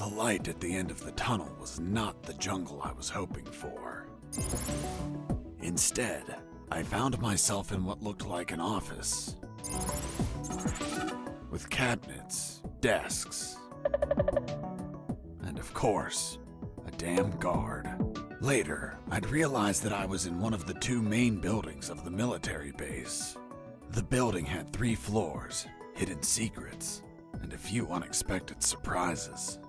light at the end of the tunnel was not the jungle I was hoping for. Instead, I found myself in what looked like an office, with cabinets, desks, and of course, a damn guard. Later, I'd realized that I was in one of the two main buildings of the military base. The building had 3 floors, hidden secrets, and a few unexpected surprises.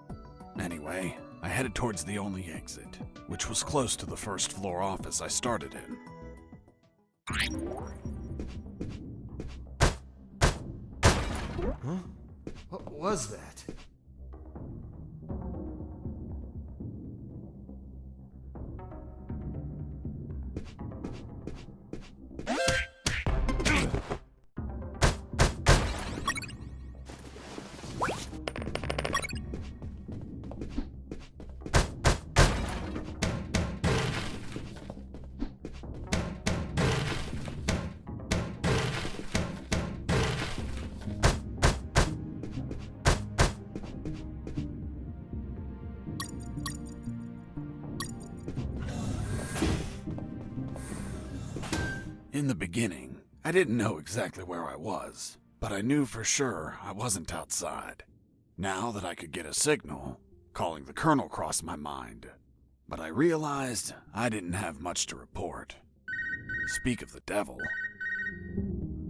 Anyway, I headed towards the only exit, which was close to the first floor office I started in. Huh? What was that? In the beginning, I didn't know exactly where I was, but I knew for sure I wasn't outside. Now that I could get a signal, calling the colonel crossed my mind, but I realized I didn't have much to report. Speak of the devil.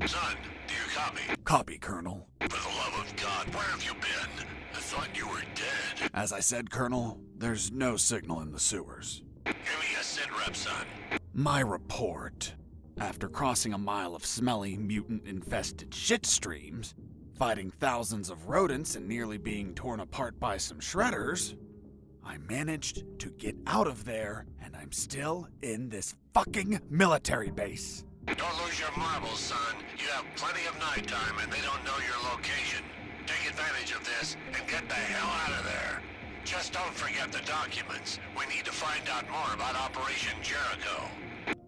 Son, do you copy? Copy, Colonel. For the love of God, where have you been? I thought you were dead. As I said, Colonel, there's no signal in the sewers. Give me a sit rep, son. My report. After crossing a mile of smelly, mutant-infested shit streams, fighting thousands of rodents and nearly being torn apart by some shredders, I managed to get out of there, and I'm still in this fucking military base. Don't lose your marbles, son. You have plenty of nighttime and they don't know your location. Take advantage of this and get the hell out of there. Just don't forget the documents. We need to find out more about Operation Jericho.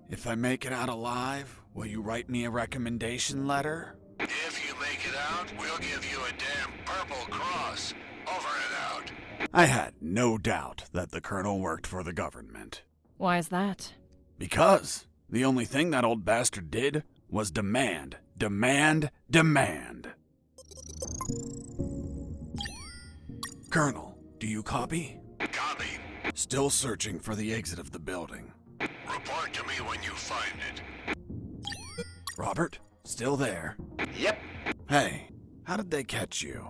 If I make it out alive, will you write me a recommendation letter? If you make it out, we'll give you a damn purple cross. Over and out. I had no doubt that the colonel worked for the government. Why is that? Because the only thing that old bastard did was demand, demand, demand. Colonel, do you copy? Copy. Still searching for the exit of the building. Report to me when you find it. Robert, still there? Yep. Hey, how did they catch you?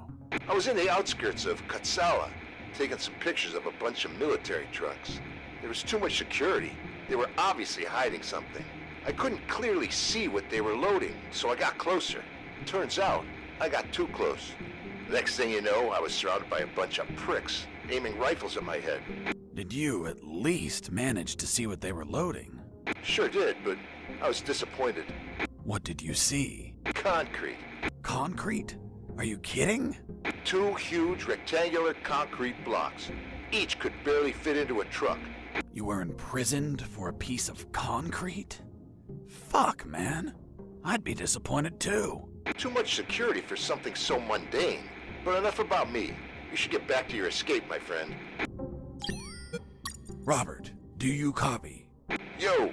I was in the outskirts of Katsala, taking some pictures of a bunch of military trucks. There was too much security. They were obviously hiding something. I couldn't clearly see what they were loading, so I got closer. Turns out, I got too close. Next thing you know, I was surrounded by a bunch of pricks, aiming rifles at my head. Did you at least manage to see what they were loading? Sure did, but I was disappointed. What did you see? Concrete. Concrete? Are you kidding? 2 huge rectangular concrete blocks. Each could barely fit into a truck. You were imprisoned for a piece of concrete? Fuck, man. I'd be disappointed too. Too much security for something so mundane. But enough about me. You should get back to your escape, my friend. Robert, do you copy? Yo!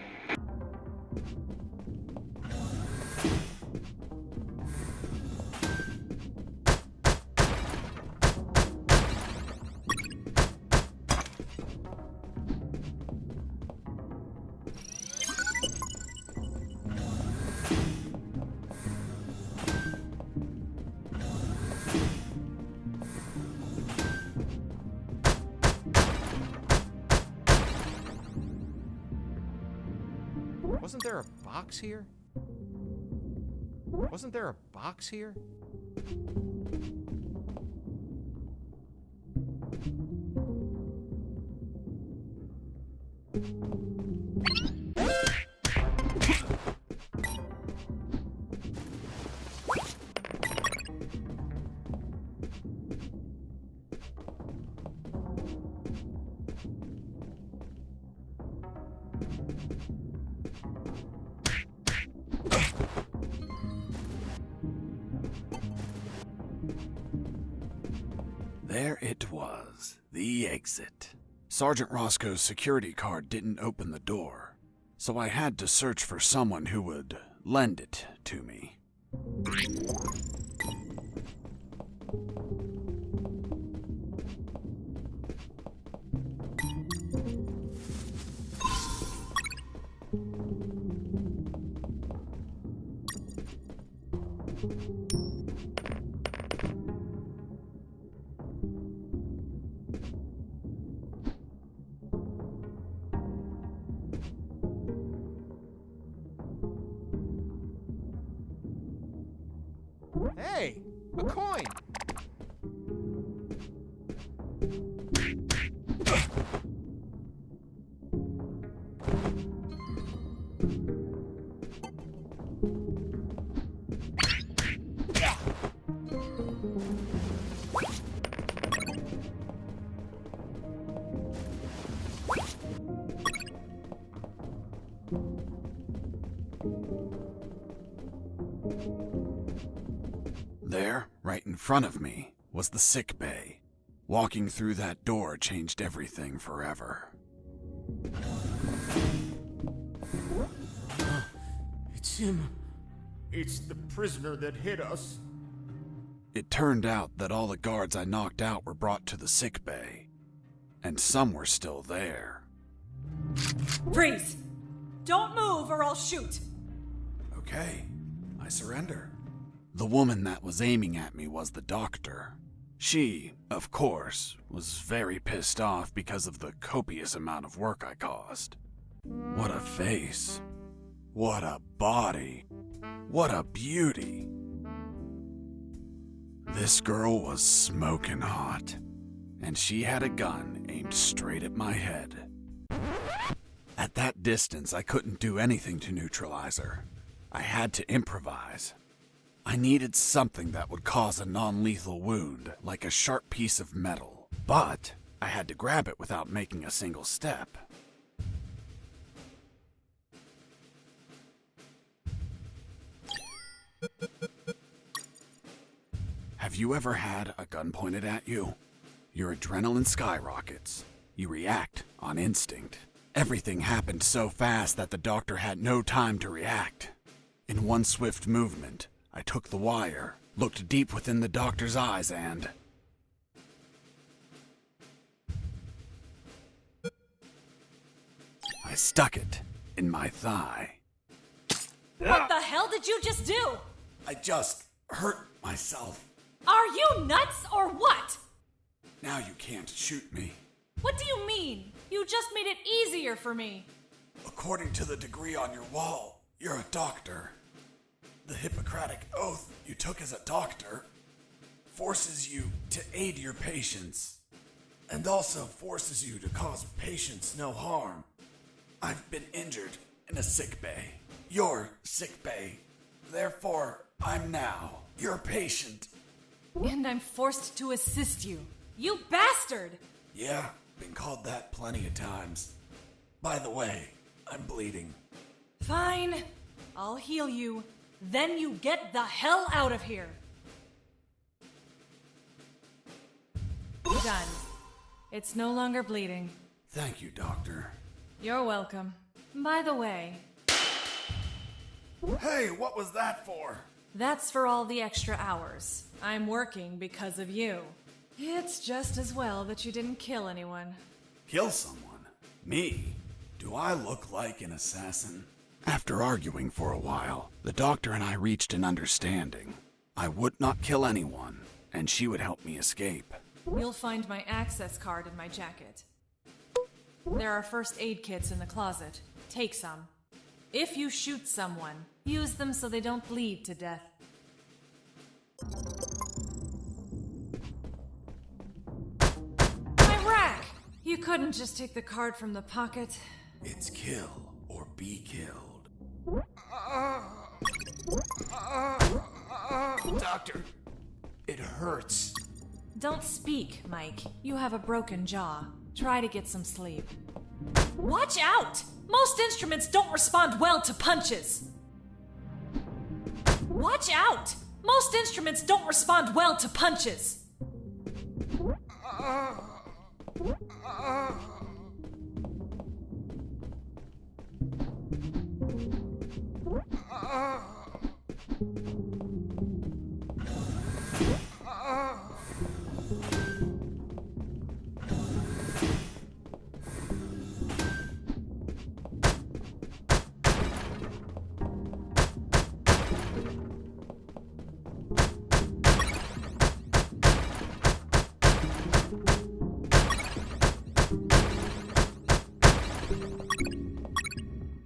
Wasn't there a box here? Wasn't there a box here? There it was, the exit. Sergeant Roscoe's security card didn't open the door, so I had to search for someone who would lend it to me. Hey, a coin! There, right in front of me, was the sickbay. Walking through that door changed everything forever. It's him. It's the prisoner that hit us. It turned out that all the guards I knocked out were brought to the sickbay, and some were still there. Freeze! Don't move or I'll shoot! Okay, I surrender. The woman that was aiming at me was the doctor. She, of course, was very pissed off because of the copious amount of work I caused. What a face. What a body. What a beauty. This girl was smoking hot, and she had a gun aimed straight at my head. At that distance, I couldn't do anything to neutralize her. I had to improvise. I needed something that would cause a non-lethal wound, like a sharp piece of metal. But I had to grab it without making a single step. Have you ever had a gun pointed at you? Your adrenaline skyrockets. You react on instinct. Everything happened so fast that the doctor had no time to react. In one swift movement, I took the wire, looked deep within the doctor's eyes, and... I stuck it in my thigh. What the hell did you just do? I just hurt myself. Are you nuts or what? Now you can't shoot me. What do you mean? You just made it easier for me. According to the degree on your wall, you're a doctor. The Hippocratic oath you took as a doctor forces you to aid your patients, and also forces you to cause patients no harm. I've been injured in a sickbay. Your sickbay. Therefore, I'm now your patient. And I'm forced to assist you. You bastard! Yeah, been called that plenty of times. By the way, I'm bleeding. Fine. I'll heal you. Then you get the hell out of here. Done. It's no longer bleeding. Thank you, Doctor. You're welcome. By the way, Hey, what was that for? that's for all the extra hours. I'm working because of you. It's just as well that you didn't kill anyone. Kill someone? Me? Do I look like an assassin? After arguing for a while, the doctor and I reached an understanding. I would not kill anyone, and she would help me escape. You'll find my access card in my jacket. There are first aid kits in the closet. Take some. If you shoot someone, use them so they don't bleed to death. My rack! You couldn't just take the card from the pocket. It's kill or be killed. Doctor, it hurts. Don't speak, Mike. You have a broken jaw. Try to get some sleep. Watch out! Most instruments don't respond well to punches. Watch out! Most instruments don't respond well to punches.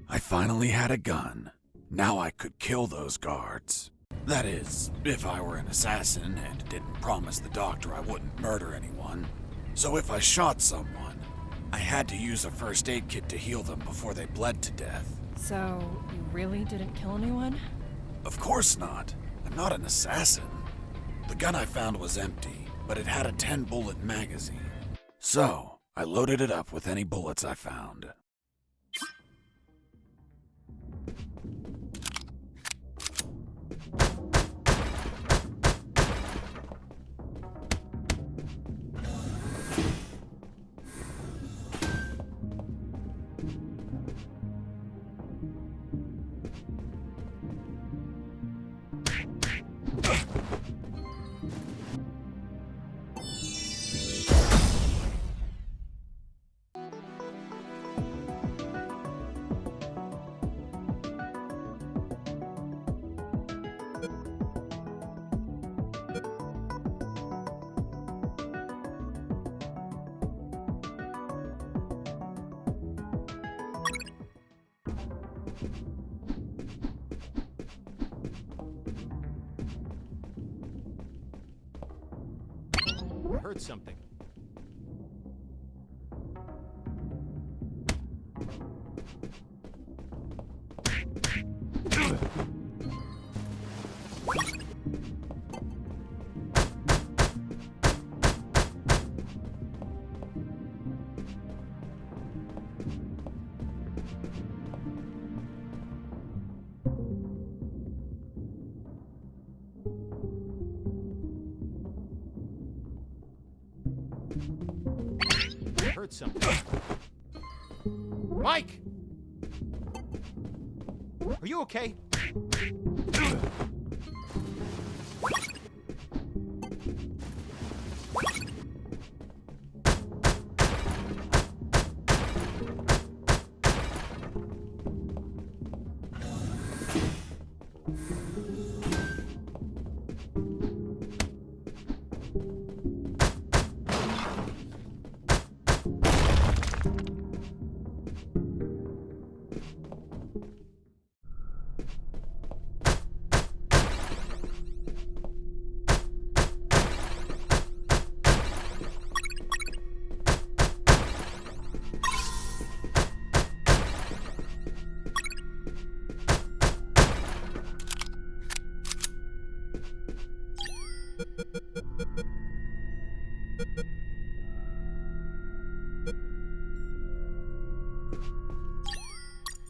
I finally had a gun. Now I could kill those guards. That is, if I were an assassin and didn't promise the doctor I wouldn't murder anyone. So if I shot someone, I had to use a first aid kit to heal them before they bled to death. So, you really didn't kill anyone? Of course not. I'm not an assassin. The gun I found was empty, but it had a 10-bullet magazine. So, I loaded it up with any bullets I found. I heard something. I heard something. Mike! Are you okay?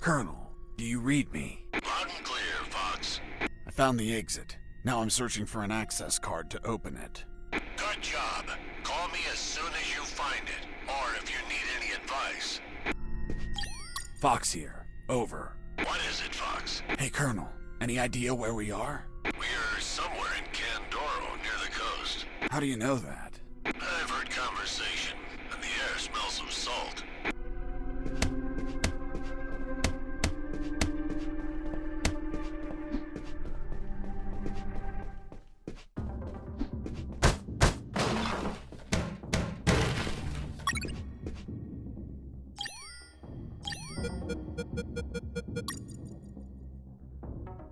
Colonel, do you read me? Loud and clear, Fox. I found the exit. Now I'm searching for an access card to open it. Good job. Call me as soon as you find it, or if you need any advice. Fox here. Over. What is it, Fox? Hey, Colonel. Any idea where we are? We're somewhere in Candoro, near the coast. How do you know that? I've heard conversation, and the air smells of salt.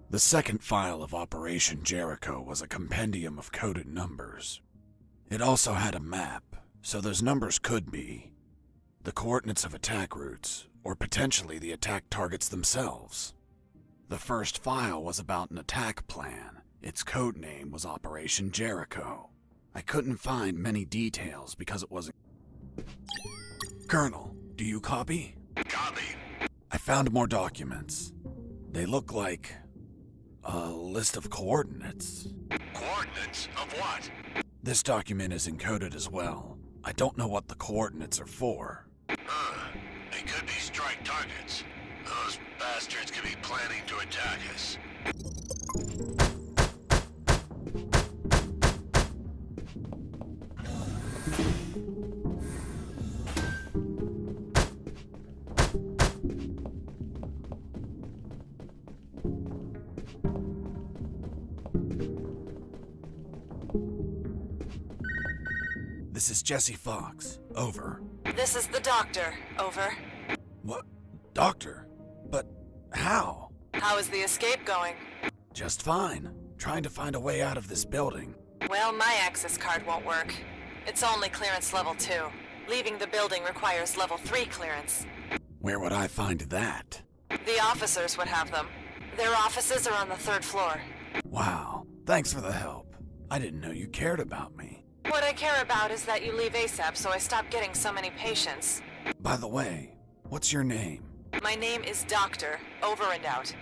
The second file of Operation Jericho was a compendium of coded numbers. It also had a map, so those numbers could be the coordinates of attack routes, or potentially the attack targets themselves. The first file was about an attack plan. Its code name was Operation Jericho. I couldn't find many details because it wasn't... Colonel, do you copy? Copy. I found more documents. They look like a list of coordinates. Coordinates of what? This document is encoded as well. I don't know what the coordinates are for. They could be strike targets. Those bastards could be planning to attack us. This is Jesse Fox. Over. This is the doctor. Over. What? Doctor? But how? How is the escape going? Just fine. Trying to find a way out of this building. Well, my access card won't work. It's only clearance level 2. Leaving the building requires level 3 clearance. Where would I find that? The officers would have them. Their offices are on the 3rd floor. Wow. Thanks for the help. I didn't know you cared about me. What I care about is that you leave ASAP so I stop getting so many patients. By the way, what's your name? My name is Doctor. Over and out.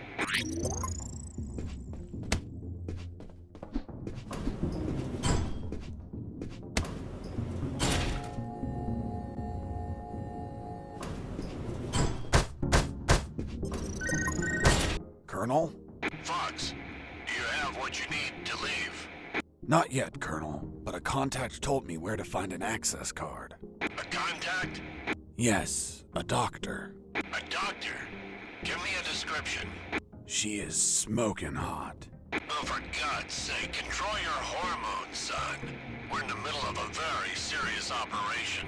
Colonel? Fox, do you have what you need to leave? Not yet, Colonel, but a contact told me where to find an access card. A contact? Yes, a doctor. A doctor? Give me a description. She is smoking hot. Oh, for God's sake, control your hormones, son. We're in the middle of a very serious operation.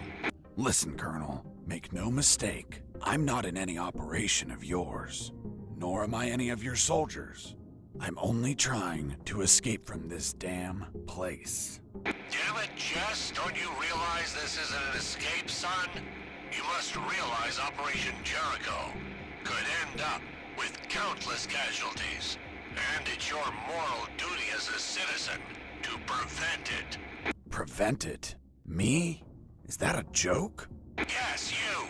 Listen, Colonel, make no mistake. I'm not in any operation of yours, nor am I any of your soldiers. I'm only trying to escape from this damn place. Damn it, Jess, don't you realize this isn't an escape, son? You must realize Operation Jericho could end up with countless casualties. And it's your moral duty as a citizen to prevent it. Prevent it? Me? Is that a joke? Yes, you.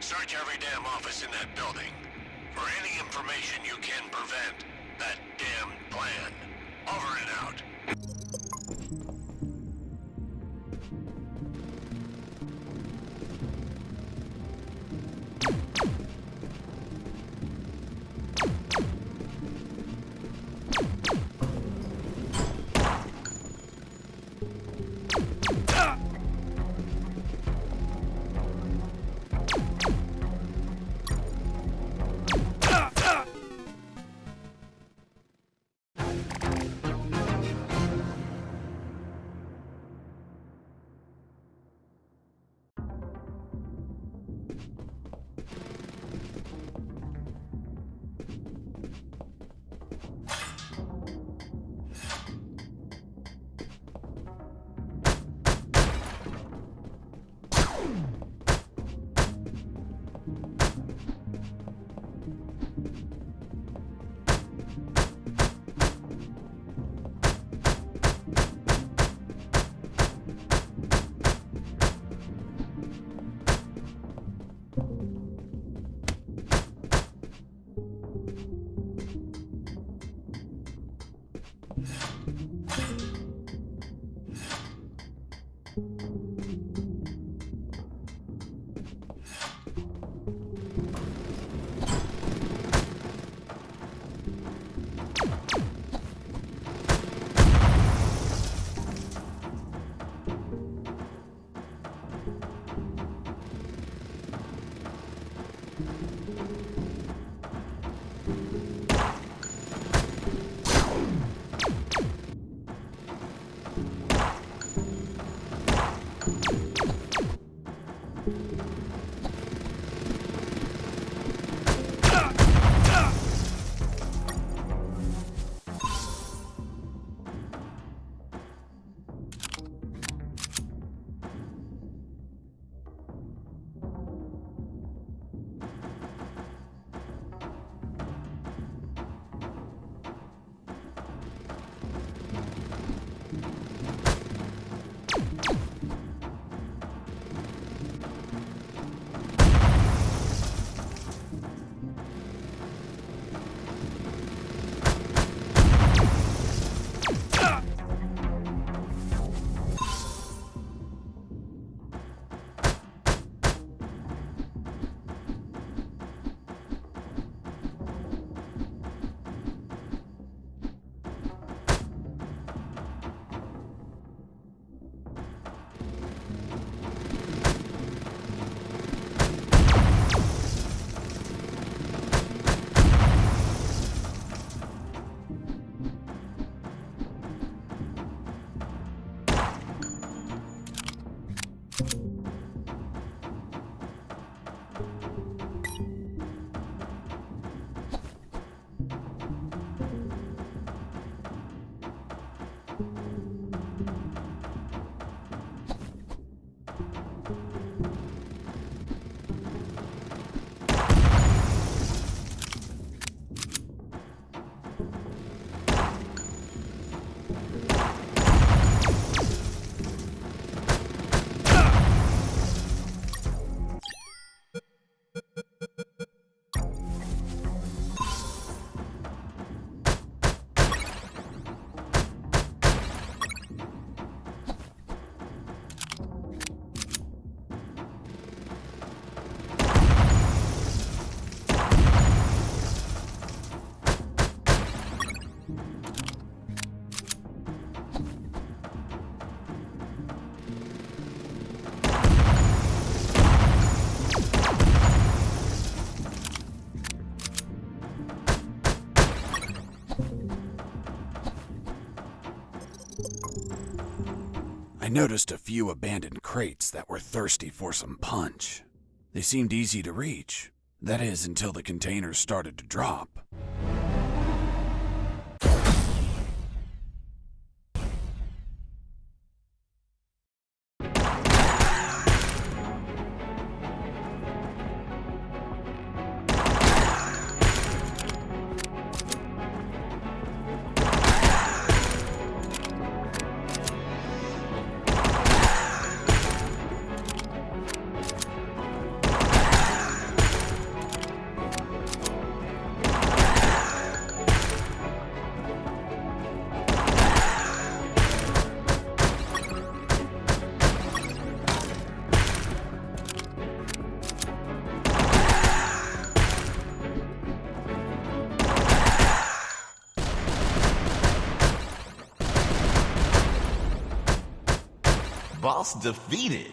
Search every damn office in that building for any information you can prevent that damn plan. Over and out. I noticed a few abandoned crates that were thirsty for some punch. They seemed easy to reach. That is, until the containers started to drop. Boss defeated.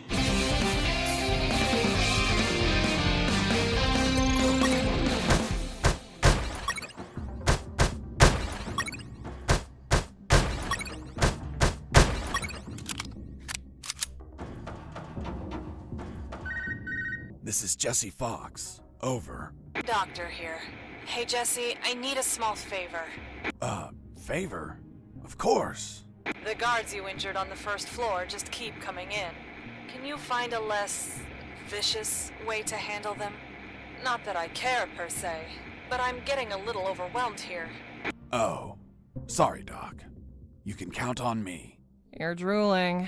This is Jesse Fox. Over. Doctor here. Hey, Jesse, I need a small favor. Favor? Of course. The guards you injured on the first floor just keep coming in. Can you find a less vicious way to handle them? Not that I care, per se, but I'm getting a little overwhelmed here. Oh. Sorry, Doc. You can count on me. You're drooling.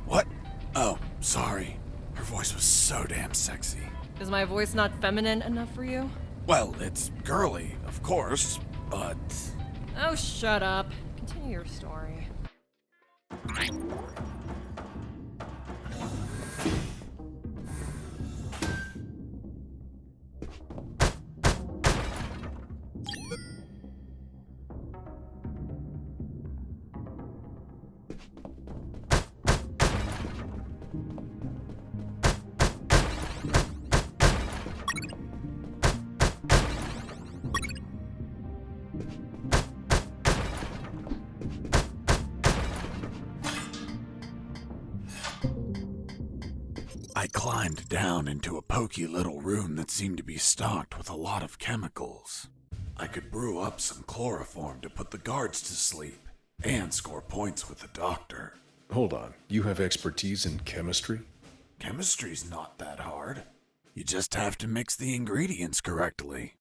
What? Oh, sorry. Her voice was so damn sexy. Is my voice not feminine enough for you? Well, it's girly, of course, but... Oh, shut up. Continue your story. I climbed down into a poky little room that seemed to be stocked with a lot of chemicals. I could brew up some chloroform to put the guards to sleep and score points with the doctor. Hold on, you have expertise in chemistry? Chemistry's not that hard. You just have to mix the ingredients correctly.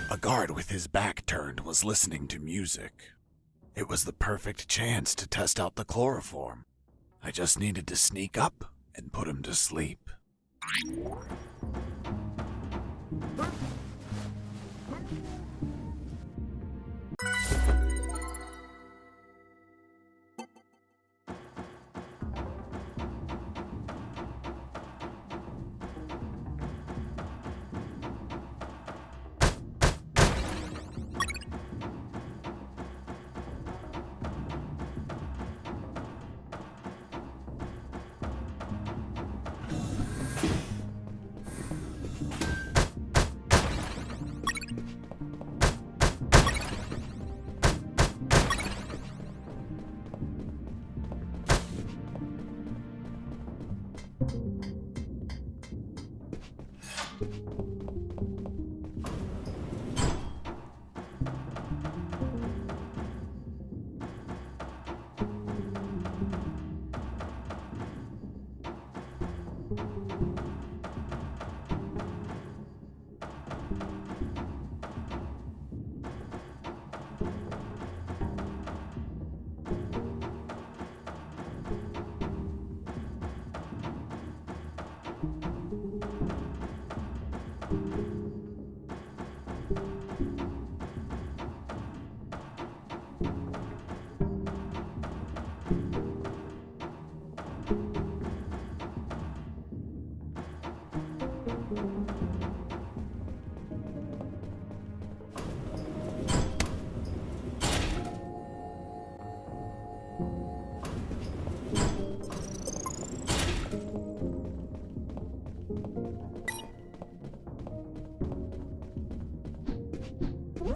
A guard with his back turned was listening to music. It was the perfect chance to test out the chloroform. I just needed to sneak up and put him to sleep.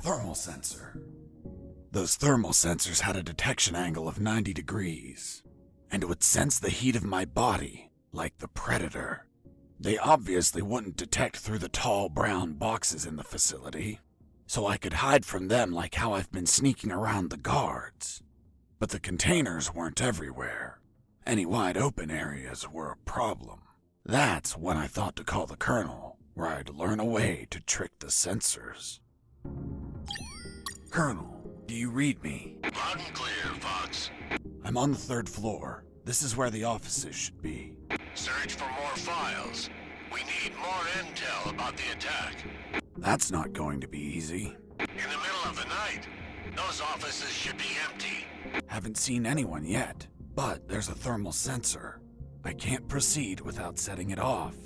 Thermal sensor. Those thermal sensors had a detection angle of 90 degrees, and would sense the heat of my body like the Predator. They obviously wouldn't detect through the tall brown boxes in the facility, so I could hide from them like how I've been sneaking around the guards. But the containers weren't everywhere. Any wide open areas were a problem. That's when I thought to call the Colonel, where I'd learn a way to trick the sensors. Colonel, do you read me? Loud and clear, Fox. I'm on the 3rd floor. This is where the offices should be. Search for more files. We need more intel about the attack. That's not going to be easy. In the middle of the night, those offices should be empty. Haven't seen anyone yet, but there's a thermal sensor. I can't proceed without setting it off.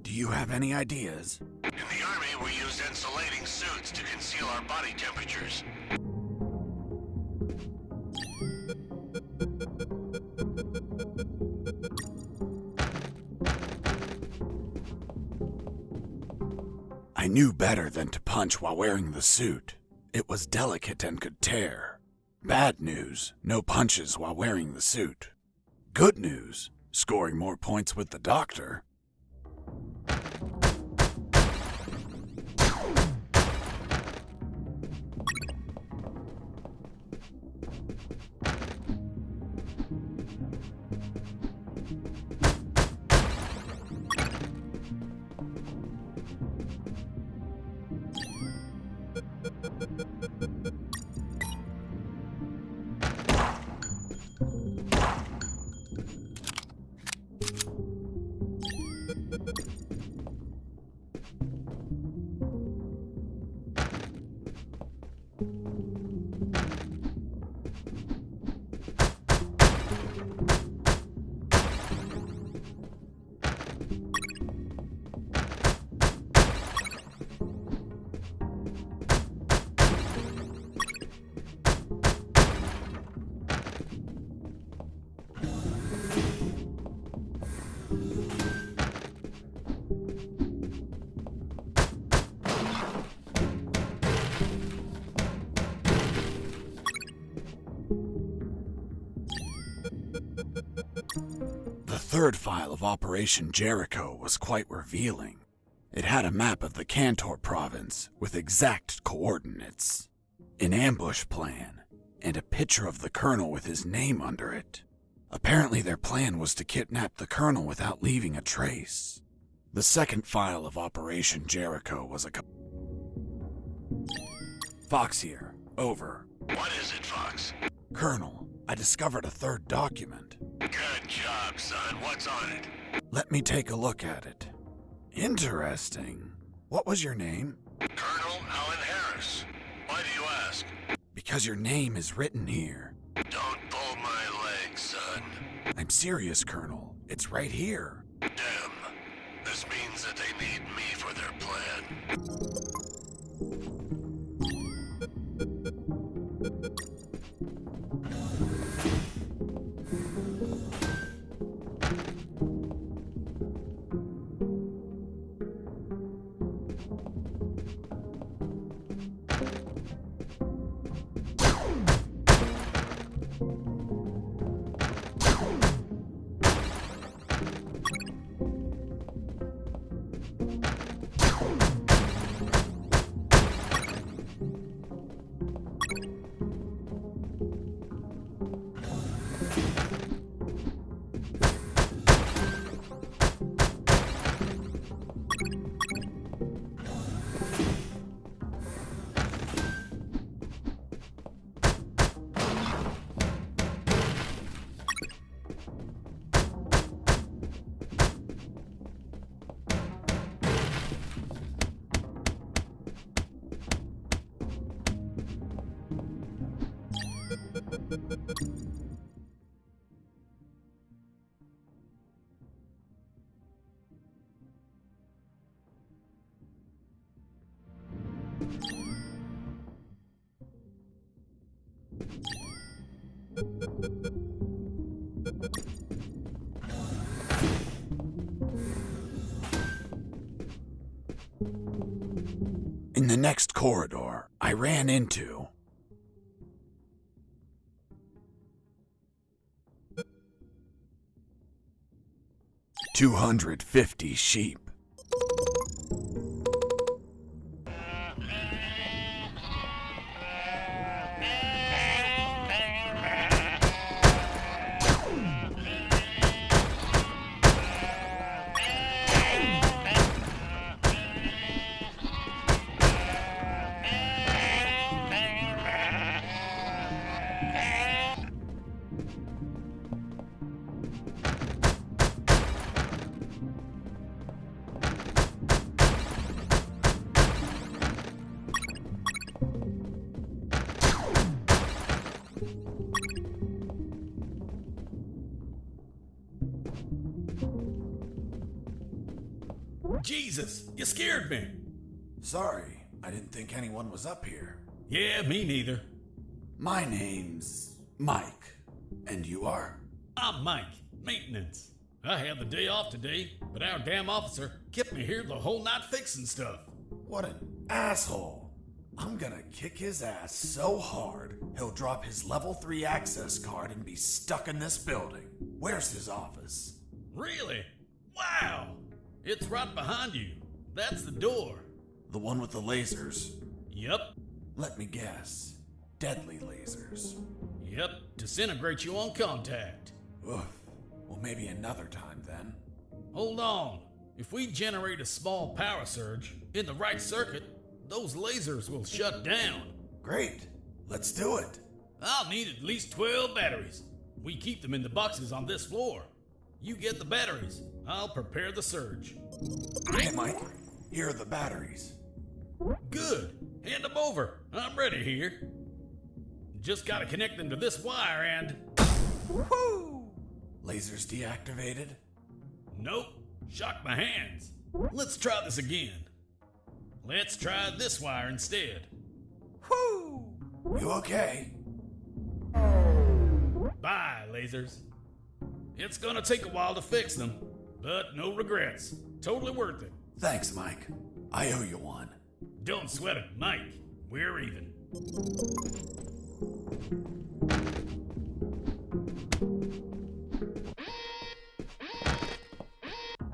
Do you have any ideas? In the Army, we use insulating suits to conceal our body temperatures. I knew better than to punch while wearing the suit. It was delicate and could tear. Bad news, no punches while wearing the suit. Good news, scoring more points with the doctor. The 3rd file of Operation Jericho was quite revealing. It had a map of the Cantor province with exact coordinates, an ambush plan, and a picture of the Colonel with his name under it. Apparently their plan was to kidnap the Colonel without leaving a trace. The 2nd file of Operation Jericho was a... Fox here. Over. What is it, Fox? Colonel, I discovered a third document. Good job, son. What's on it? Let me take a look at it. Interesting. What was your name? Colonel Alan Harris. Why do you ask? Because your name is written here. Don't pull my leg, son. I'm serious, Colonel. It's right here. Damn. This means that they need me for their plan. In the next corridor, I ran into 250 sheep. Jesus, you scared me. Sorry, I didn't think anyone was up here. Yeah, me neither. My name's Mike. And you are? I'm Mike, maintenance. I had the day off today, but our damn officer kept me here the whole night fixing stuff. What an asshole. I'm gonna kick his ass so hard, he'll drop his level 3 access card and be stuck in this building. Where's his office? Really? Wow! It's right behind you. That's the door. The one with the lasers? Yep. Let me guess. Deadly lasers. Yep, disintegrate you on contact. Oof. Well, maybe another time then. Hold on. If we generate a small power surge in the right circuit, those lasers will shut down. Great. Let's do it. I'll need at least 12 batteries. We keep them in the boxes on this floor. You get the batteries. I'll prepare the surge. Hey, Mike. Here are the batteries. Good. Hand them over. I'm ready here. Just gotta connect them to this wire and... Woohoo! Lasers deactivated? Nope. Shocked my hands. Let's try this again. Let's try this wire instead. Whoo! You okay? Bye, lasers. It's gonna take a while to fix them, but no regrets. Totally worth it. Thanks, Mike. I owe you one. Don't sweat it, Mike. We're even.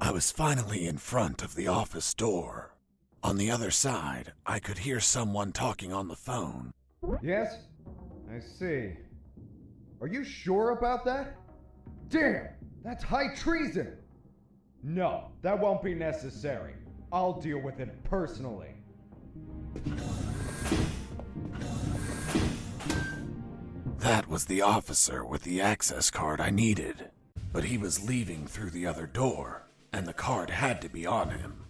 I was finally in front of the office door. On the other side, I could hear someone talking on the phone. Yes? I see. Are you sure about that? Damn! That's high treason! No, that won't be necessary. I'll deal with it personally. That was the officer with the access card I needed. But he was leaving through the other door, and the card had to be on him.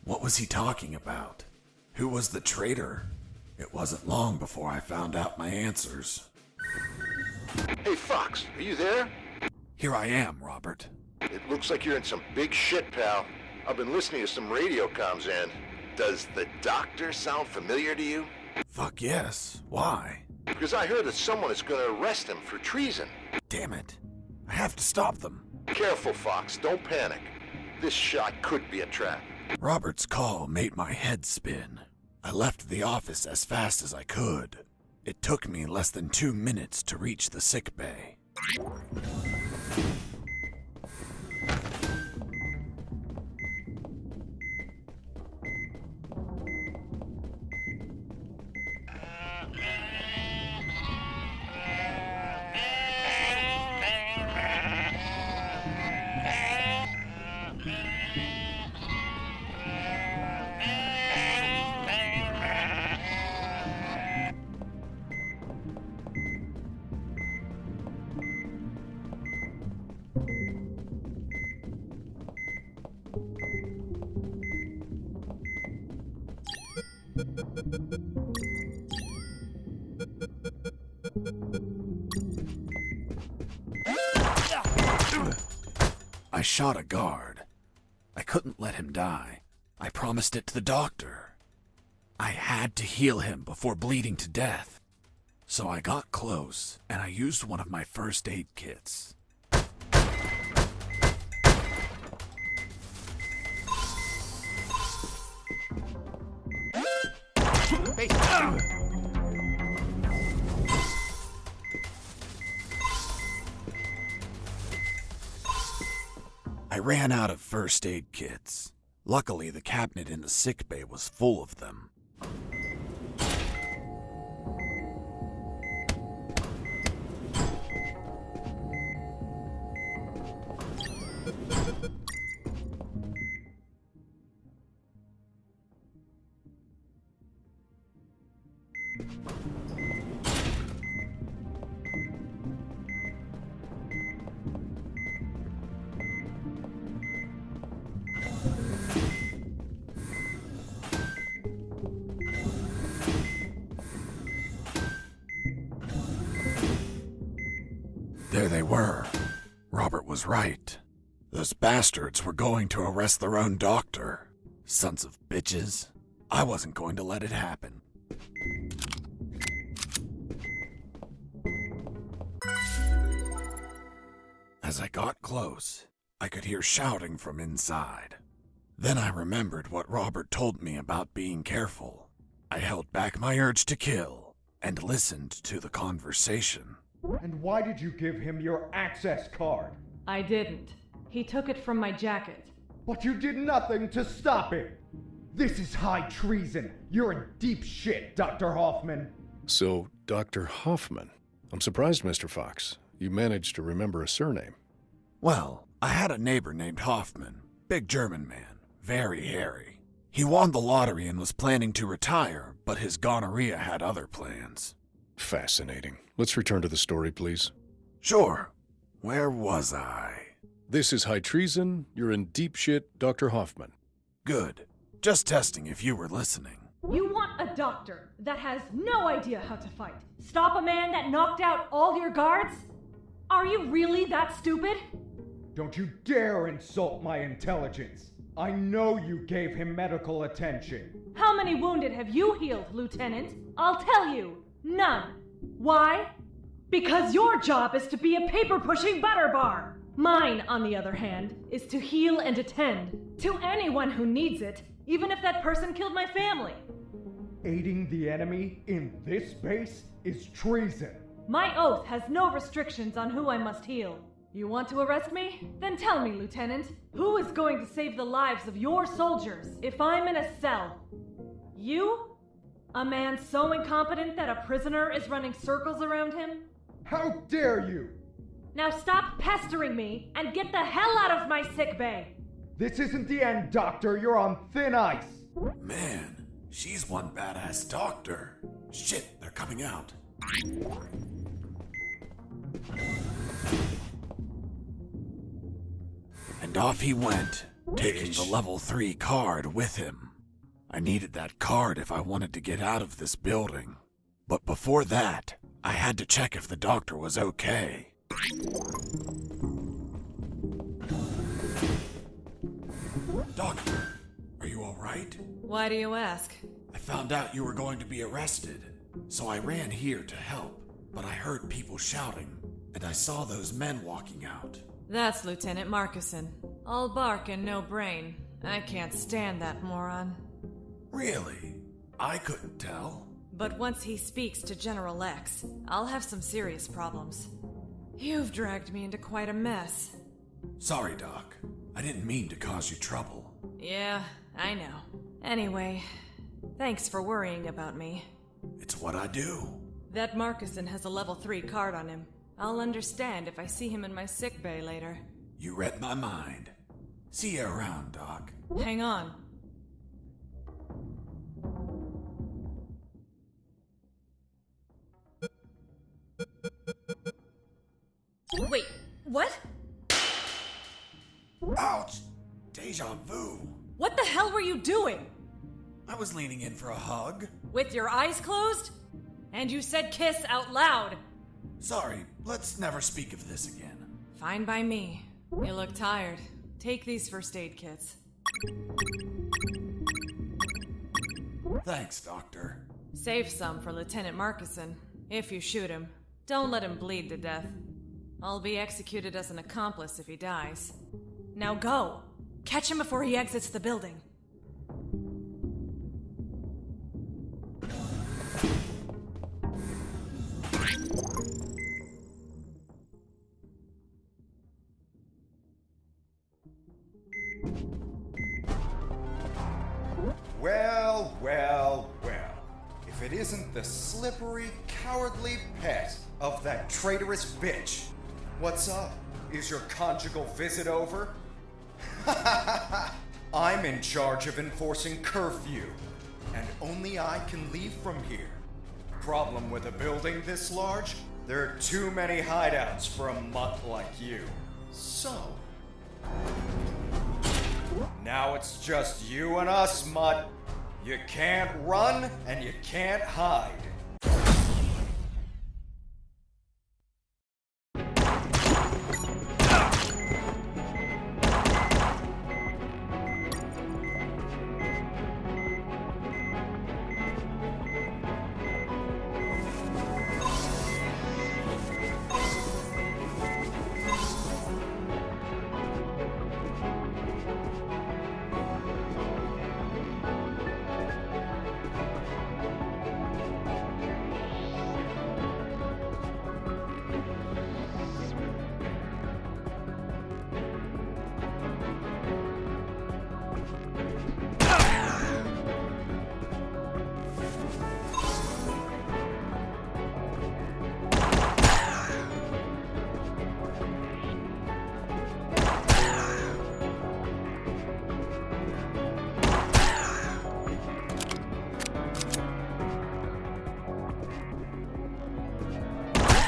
What was he talking about? Who was the traitor? It wasn't long before I found out my answers. Hey, Fox, are you there? Here I am, Robert. It looks like you're in some big shit, pal. I've been listening to some radio comms, and does the doctor sound familiar to you? Fuck yes. Why? Because I heard that someone is going to arrest him for treason. Damn it. I have to stop them. Careful, Fox. Don't panic. This shot could be a trap. Robert's call made my head spin. I left the office as fast as I could. It took me less than 2 minutes to reach the sickbay. I shot a guard. I couldn't let him die. I promised it to the doctor. I had to heal him before bleeding to death. So I got close, and I used one of my first aid kits. I ran out of first aid kits. Luckily, the cabinet in the sickbay was full of them. There they were. Robert was right. Those bastards were going to arrest their own doctor. Sons of bitches. I wasn't going to let it happen. As I got close, I could hear shouting from inside. Then I remembered what Robert told me about being careful. I held back my urge to kill and listened to the conversation. And why did you give him your access card? I didn't. He took it from my jacket. But you did nothing to stop him! This is high treason! You're in deep shit, Dr. Hoffman! So, Dr. Hoffman. I'm surprised, Mr. Fox. You managed to remember a surname. Well, I had a neighbor named Hoffman. Big German man. Very hairy. He won the lottery and was planning to retire, but his gonorrhea had other plans. Fascinating. Let's return to the story, please. Sure. Where was I? This is high treason. You're in deep shit, Dr. Hoffman. Good. Just testing if you were listening. You want a doctor that has no idea how to fight. Stop a man that knocked out all your guards? Are you really that stupid? Don't you dare insult my intelligence. I know you gave him medical attention. How many wounded have you healed, Lieutenant? I'll tell you. None. Why? Because your job is to be a paper-pushing butter bar. Mine, on the other hand, is to heal and attend to anyone who needs it, even if that person killed my family. Aiding the enemy in this base is treason. My oath has no restrictions on who I must heal. You want to arrest me? Then tell me, Lieutenant, who is going to save the lives of your soldiers if I'm in a cell? You? A man so incompetent that a prisoner is running circles around him? How dare you! Now stop pestering me and get the hell out of my sickbay! This isn't the end, Doctor. You're on thin ice. Man, she's one badass doctor. Shit, they're coming out. off he went, taking the level 3 card with him. I needed that card if I wanted to get out of this building. But before that, I had to check if the doctor was okay. Doctor, are you all right? Why do you ask? I found out you were going to be arrested, so I ran here to help. But I heard people shouting, and I saw those men walking out. That's Lieutenant Marcuson. All bark and no brain. I can't stand that moron. Really? I couldn't tell. But once he speaks to General X, I'll have some serious problems. You've dragged me into quite a mess. Sorry, Doc. I didn't mean to cause you trouble. Yeah, I know. Anyway, thanks for worrying about me. It's what I do. That Marcuson has a level 3 card on him. I'll understand if I see him in my sickbay later. You read my mind. See you around, Doc. Hang on. Wait, what? Ouch! Deja vu. What the hell were you doing? I was leaning in for a hug. With your eyes closed? And you said kiss out loud. Sorry, let's never speak of this again. Fine by me. You look tired. Take these first aid kits. Thanks, Doctor. Save some for Lieutenant Marcuson. If you shoot him, don't let him bleed to death. I'll be executed as an accomplice if he dies. Now go! Catch him before he exits the building. Well, well, well. If it isn't the slippery, cowardly pet of that traitorous bitch. What's up? Is your conjugal visit over? I'm in charge of enforcing curfew, and only I can leave from here. Problem with a building this large? There are too many hideouts for a mutt like you. So, now it's just you and us, mutt. You can't run and you can't hide.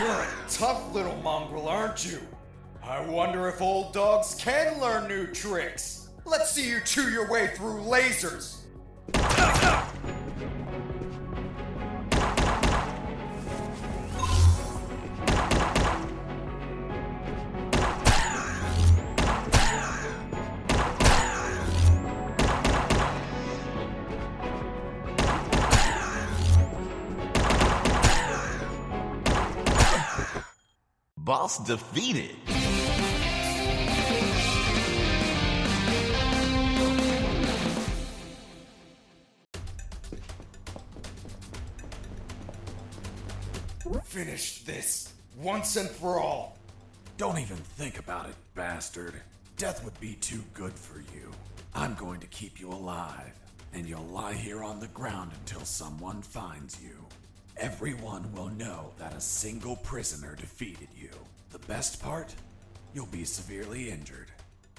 You're a tough little mongrel, aren't you? I wonder if old dogs can learn new tricks. Let's see you chew your way through lasers. Boss defeated. Finish this once and for all. Don't even think about it, bastard. Death would be too good for you. I'm going to keep you alive, and you'll lie here on the ground until someone finds you. Everyone will know that a single prisoner defeated you. The best part? You'll be severely injured.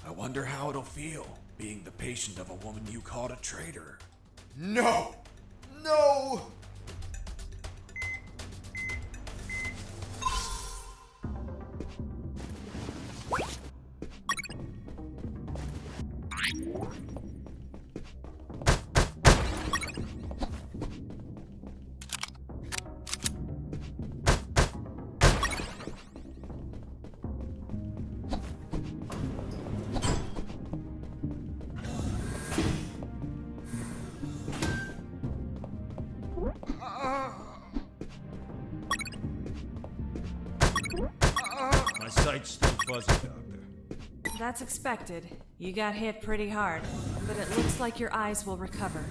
I wonder how it'll feel, being the patient of a woman you called a traitor. No! No! My sight's still fuzzy, Doctor. That's expected. You got hit pretty hard, but it looks like your eyes will recover.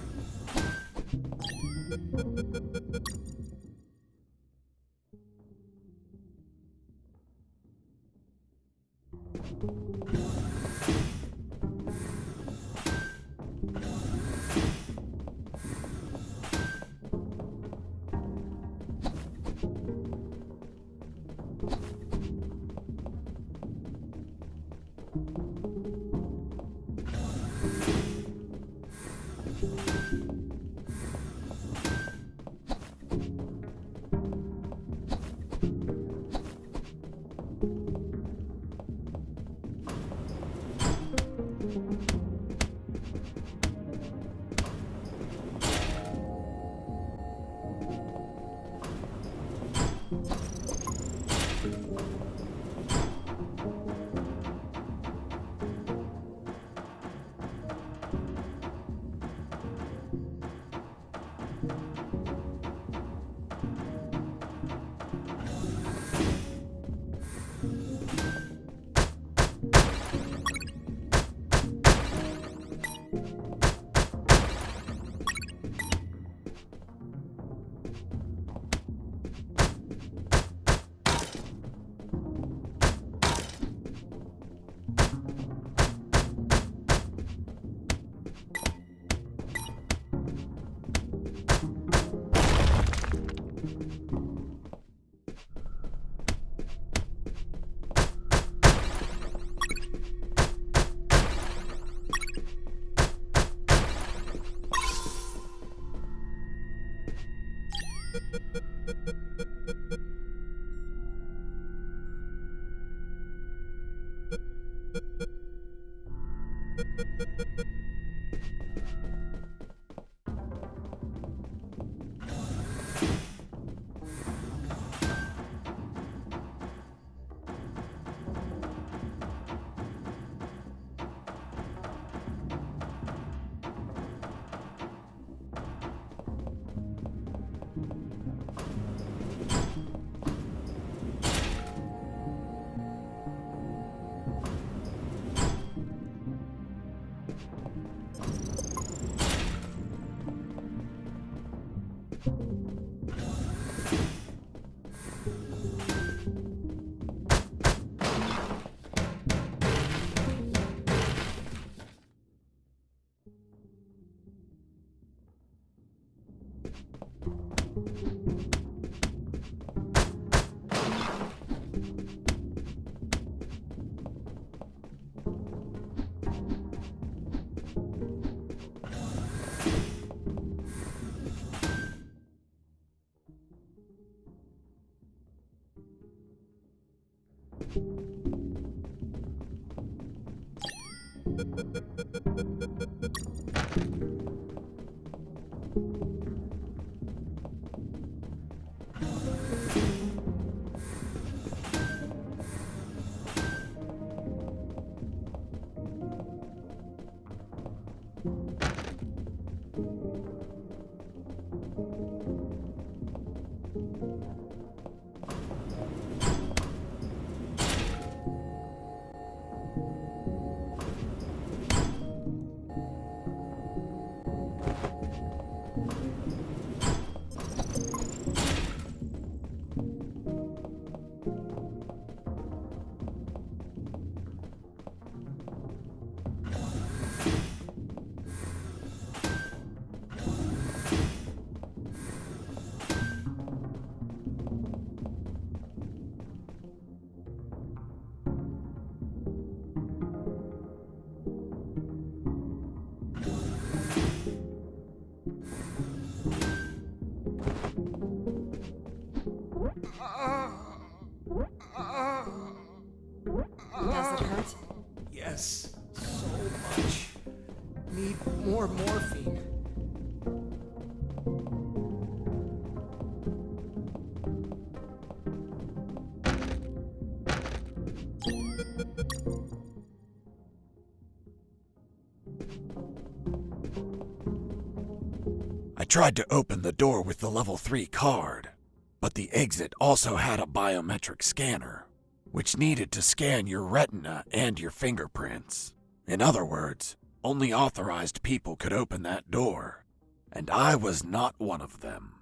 Does it hurt? Yes, so much. Need more morphine. I tried to open the door with the level 3 card, but the exit also had a biometric scanner. which needed to scan your retina and your fingerprints. In other words, only authorized people could open that door, and I was not one of them.